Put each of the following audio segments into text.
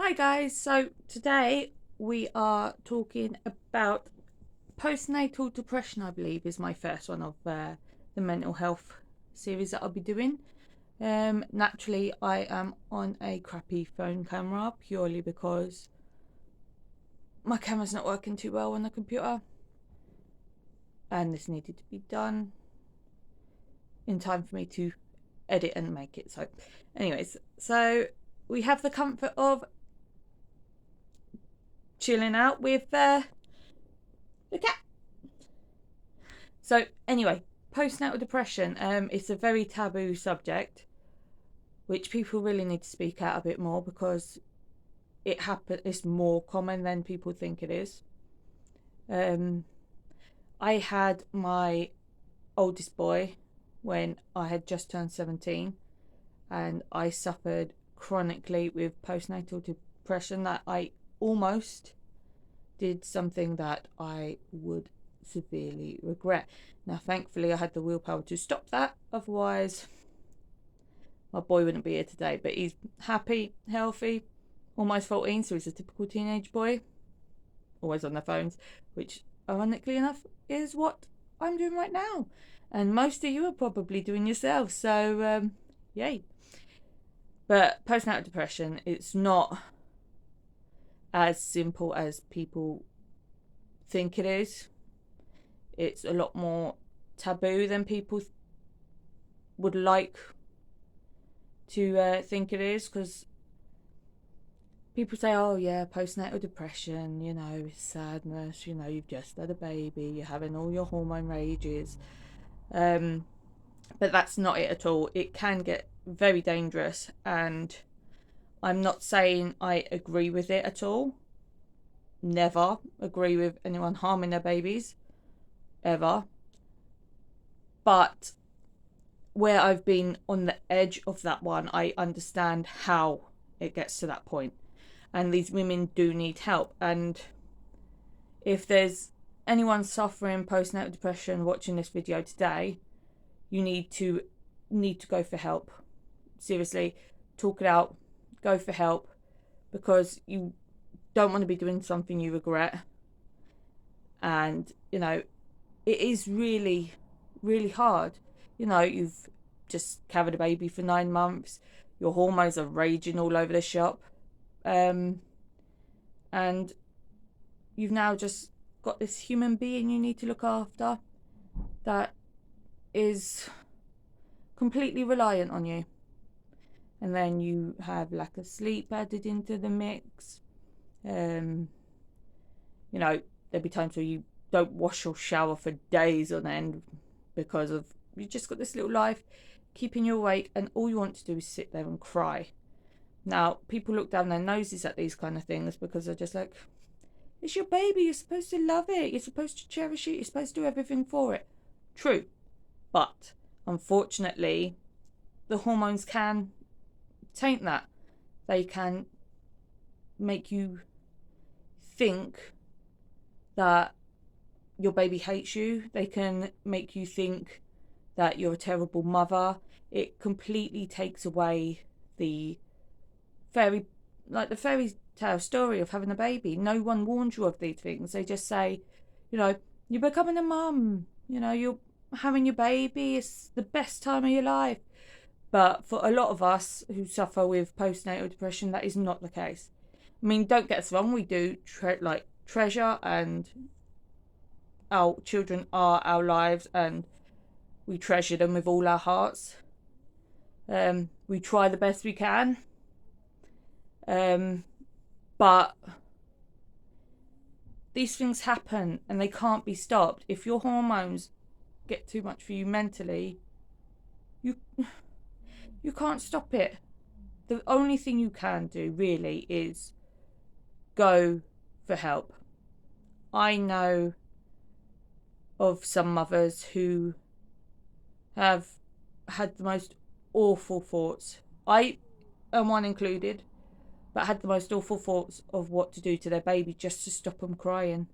Hi guys, so today we are talking about postnatal depression. I believe is my first one of the mental health series that I'll be doing. Naturally I am on a crappy phone camera purely because my camera's not working too well on the computer and this needed to be done in time for me to edit and make it. So anyways, so we have the comfort of chilling out with the cat. So anyway, postnatal depression, it's a very taboo subject which people really need to speak out a bit more because it's more common than people think it is. I had my oldest boy when I had just turned 17 and I suffered chronically with postnatal depression that I almost did something that I would severely regret. Now thankfully I had the willpower to stop that, otherwise my boy wouldn't be here today. But he's happy, healthy, almost 14, so he's a typical teenage boy, always on their phones, which ironically enough is what I'm doing right now, and most of you are probably doing yourselves, so yay. But postnatal depression, it's not as simple as people think it is. It's a lot more taboo than people would like to think it is, because people say, oh yeah, postnatal depression, it's sadness, you've just had a baby, you're having all your hormone rages, but that's not it at all. It can get very dangerous, and I'm not saying I agree with it at all. Never agree with anyone harming their babies ever, but where I've been on the edge of that one, I understand how it gets to that point. And these women do need help. And if there's anyone suffering postnatal depression watching this video today, you need to go for help. Seriously, talk it out, go for help, because you don't want to be doing something you regret. And it is really, really hard. You've just carried a baby for 9 months, your hormones are raging all over the shop, and you've now just got this human being you need to look after that is completely reliant on you. And then you have lack of sleep added into the mix. There'll be times where you don't wash or shower for days on end because of you just got this little life keeping you awake, and all you want to do is sit there and cry. Now people look down their noses at these kind of things because they're just like, it's your baby, you're supposed to love it, you're supposed to cherish it, you're supposed to do everything for it. True, but unfortunately the hormones can taint that. They can make you think that your baby hates you. They can make you think that you're a terrible mother. It completely takes away the fairy tale story of having a baby. No one warns you of these things. They just say, you're becoming a mum, you're having your baby, it's the best time of your life. But for a lot of us who suffer with postnatal depression, that is not the case. I mean, don't get us wrong, we do treasure, and our children are our lives, and we treasure them with all our hearts. We try the best we can. But these things happen and they can't be stopped. If your hormones get too much for you mentally, you can't stop it. The only thing you can do really is go for help. I know of some mothers who have had the most awful thoughts. I am one included, but had the most awful thoughts of what to do to their baby just to stop them crying.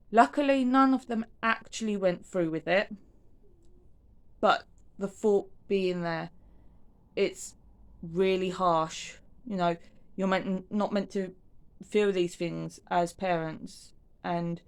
Luckily, none of them actually went through with it, but the thought being there, it's really harsh. Your You're not meant to feel these things as parents, and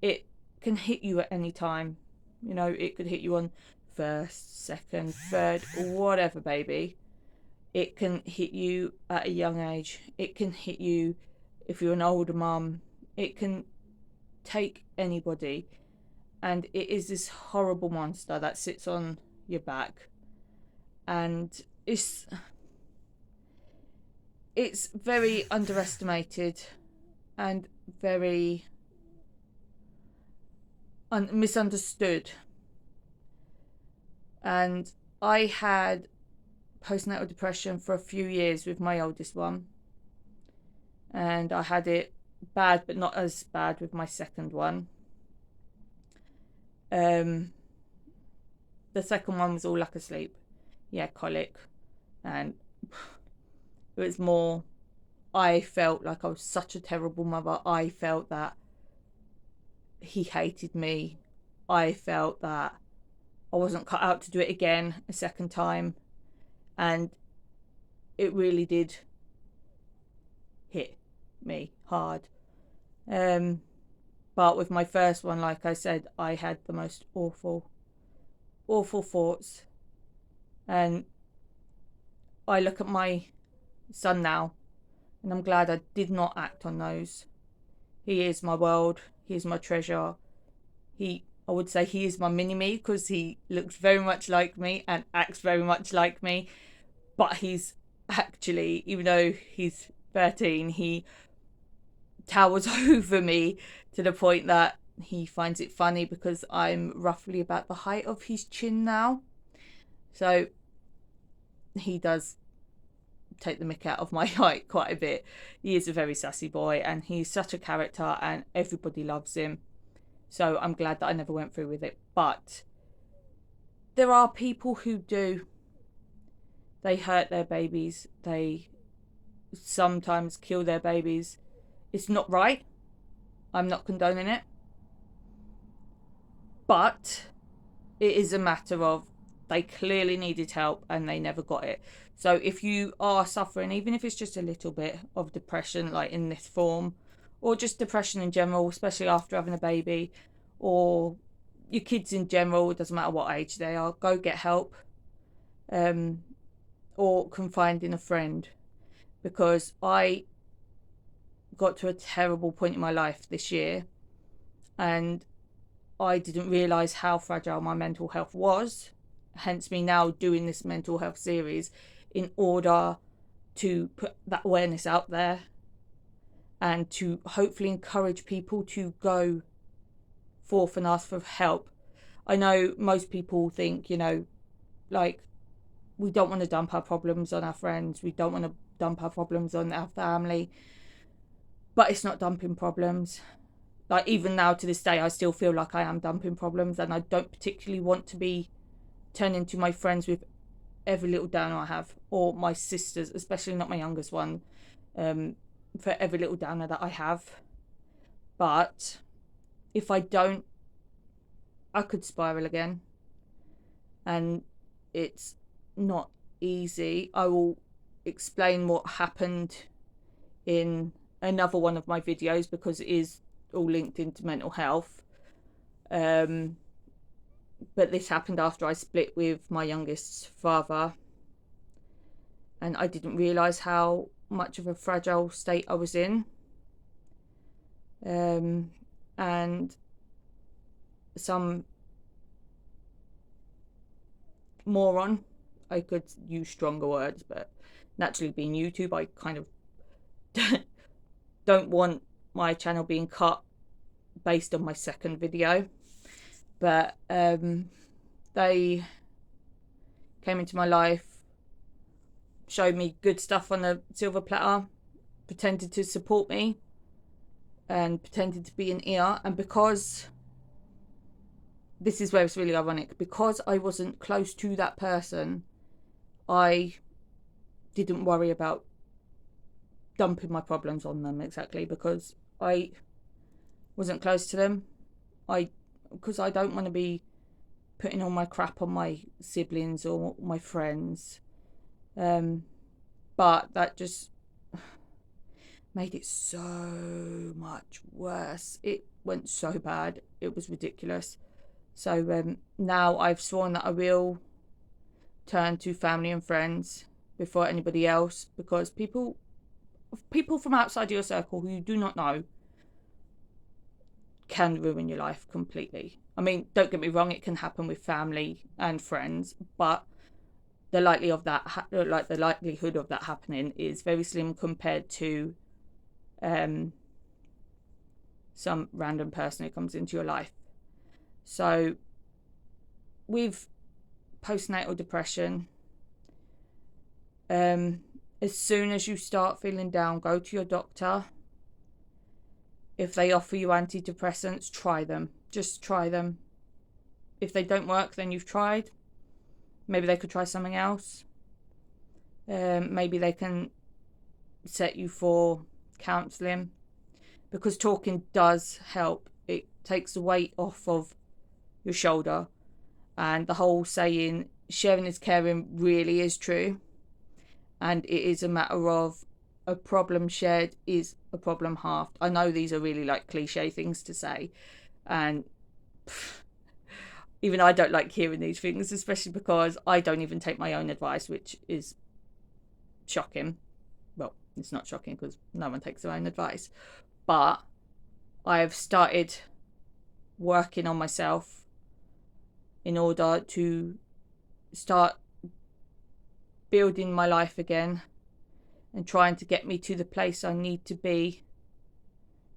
it can hit you at any time. You know, it could hit you on first, second, third, whatever, baby. It can hit you at a young age. It can hit you if you're an older mum. It can take anybody. And it is this horrible monster that sits on your back. And it's very underestimated and very misunderstood. And I had postnatal depression for a few years with my oldest one, and I had it bad but not as bad with my second one. The second one was all lack of sleep, colic, and it was more, I felt like I was such a terrible mother. I felt that he hated me. I felt that I wasn't cut out to do it again a second time. And it really did hit me hard. But with my first one, like I said, I had the most awful thoughts. And I look at my son now, and I'm glad I did not act on those. He is my world. He is my treasure. I would say he is my mini-me, because he looks very much like me and acts very much like me. But he's actually, even though he's 13, he towers over me to the point that he finds it funny because I'm roughly about the height of his chin now. So he does take the mick out of my height quite a bit. He is a very sassy boy, and he's such a character, and everybody loves him. So I'm glad that I never went through with it. But there are people who do. They hurt their babies. They sometimes kill their babies. It's not right. I'm not condoning it. But it is a matter of they clearly needed help and they never got it. So if you are suffering, even if it's just a little bit of depression, like in this form, or just depression in general, especially after having a baby, or your kids in general, it doesn't matter what age they are, go get help. Or confide in a friend, because I got to a terrible point in my life this year, and I didn't realise how fragile my mental health was, hence me now doing this mental health series in order to put that awareness out there and to hopefully encourage people to go forth and ask for help. I know most people think, like, we don't want to dump our problems on our friends. We don't want to dump our problems on our family. But it's not dumping problems. Like, even now to this day, I still feel like I am dumping problems, and I don't particularly want to be turning to my friends with every little downer I have, or my sisters, especially not my youngest one, for every little downer that I have. But if I don't, I could spiral again. And it's not easy. I will explain what happened in another one of my videos, because it is all linked into mental health. But this happened after I split with my youngest's father, and I didn't realise how much of a fragile state I was in. And some moron, I could use stronger words, but naturally being YouTube, I kind of don't want my channel being cut based on my second video. But they came into my life, showed me good stuff on a silver platter, pretended to support me and pretended to be an ear. And because, this is where it's really ironic, because I wasn't close to that person, I didn't worry about dumping my problems on them, exactly, because I wasn't close to them. Because I don't want to be putting all my crap on my siblings or my friends. But that just made it so much worse. It went so bad. It was ridiculous. So now I've sworn that I will turn to family and friends before anybody else, because people from outside your circle who you do not know can ruin your life completely. I mean, don't get me wrong, it can happen with family and friends, but the likelihood of that happening is very slim compared to some random person who comes into your life. So with postnatal depression, as soon as you start feeling down, go to your doctor. If they offer you antidepressants, try them. Just try them. If they don't work, then you've tried. Maybe they could try something else. Maybe they can set you for counselling, because talking does help. It takes the weight off of your shoulder, and the whole saying sharing is caring really is true, and it is a matter of a problem shared is a problem halved. I know these are really like cliche things to say, and even I don't like hearing these things, especially because I don't even take my own advice, which is shocking. Well, it's not shocking because no one takes their own advice, but I've started working on myself in order to start building my life again and trying to get me to the place I need to be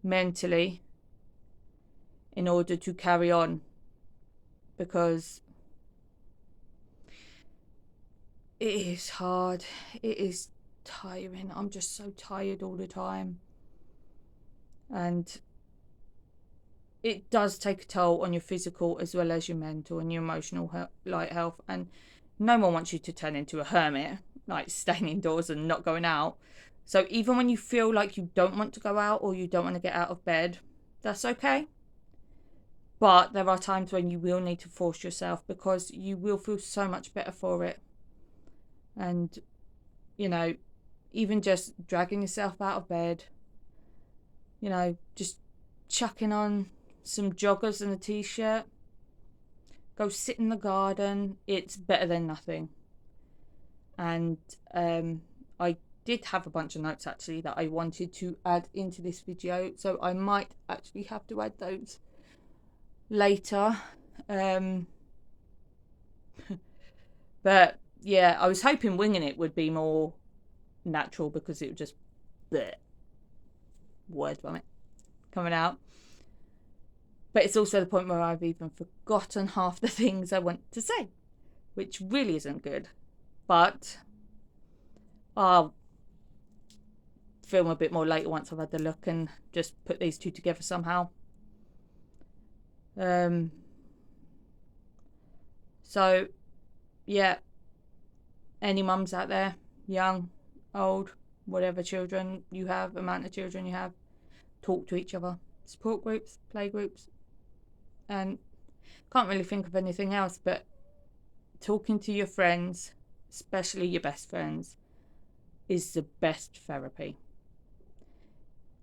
mentally in order to carry on, because it is hard. It is tiring. I'm just so tired all the time, and it does take a toll on your physical as well as your mental and your emotional health. And no one wants you to turn into a hermit, like staying indoors and not going out. So even when you feel like you don't want to go out or you don't want to get out of bed, that's okay. But there are times when you will need to force yourself, because you will feel so much better for it. And, you know, even just dragging yourself out of bed, you know, just chucking on some joggers and a t-shirt, go sit in the garden, it's better than nothing. And I did have a bunch of notes actually that I wanted to add into this video, so I might actually have to add those later. But yeah, I was hoping winging it would be more natural, because it would just word vomit coming out. But it's also the point where I've even forgotten half the things I want to say, which really isn't good. But I'll film a bit more later once I've had the look and just put these two together somehow. So yeah, any mums out there, young, old, whatever children you have, amount of children you have, talk to each other. Support groups, play groups, and can't really think of anything else, but talking to your friends, especially your best friends, is the best therapy.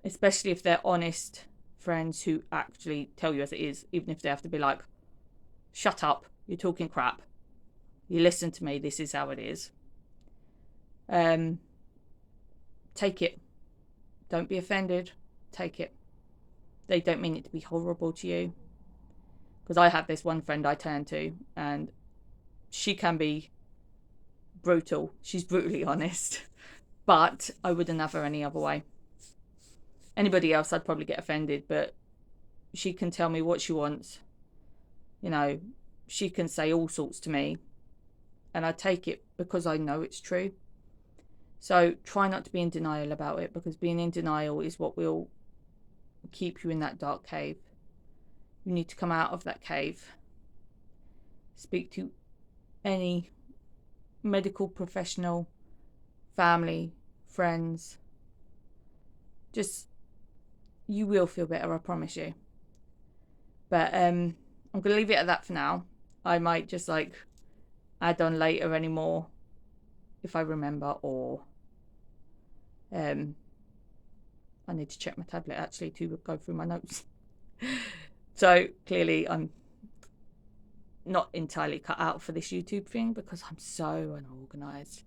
Especially if they're honest friends who actually tell you as it is, even if they have to be like, shut up, you're talking crap, you listen to me, this is how it is. Take it. Don't be offended. Take it. They don't mean it to be horrible to you. Because I have this one friend I turn to, and she can be brutal. She's brutally honest. But I wouldn't have her any other way. Anybody else, I'd probably get offended, but she can tell me what she wants. You know, she can say all sorts to me, and I take it because I know it's true. So try not to be in denial about it, because being in denial is what will keep you in that dark cave. You need to come out of that cave. Speak to any medical professional, family, friends. Just, you will feel better, I promise you. But I'm going to leave it at that for now. I might just like add on later anymore if I remember, or I need to check my tablet actually to go through my notes. So clearly I'm not entirely cut out for this YouTube thing because I'm so unorganized.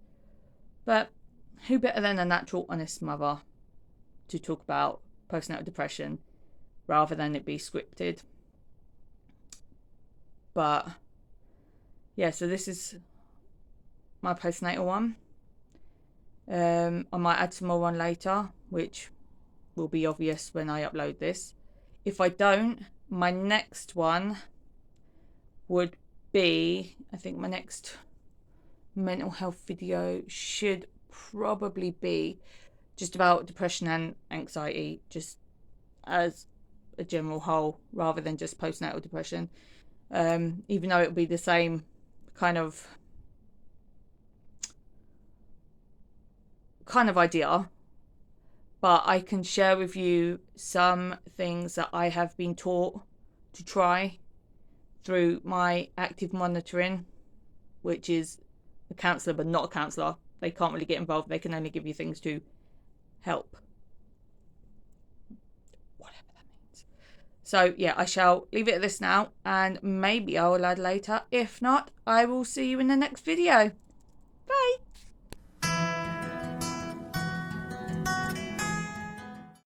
But who better than a natural, honest mother to talk about postnatal depression rather than it be scripted? But yeah, so this is my postnatal one. I might add some more on later, which will be obvious when I upload this. If I don't, my next one would be, I think my next mental health video should probably be just about depression and anxiety, just as a general whole, rather than just postnatal depression. Even though it'll be the same kind of idea, but I can share with you some things that I have been taught to try through my active monitoring, which is a counsellor but not a counsellor. They can't really get involved. They can only give you things to help, whatever that means. So yeah, I shall leave it at this now, and maybe I will add later. If not, I will see you in the next video. Bye.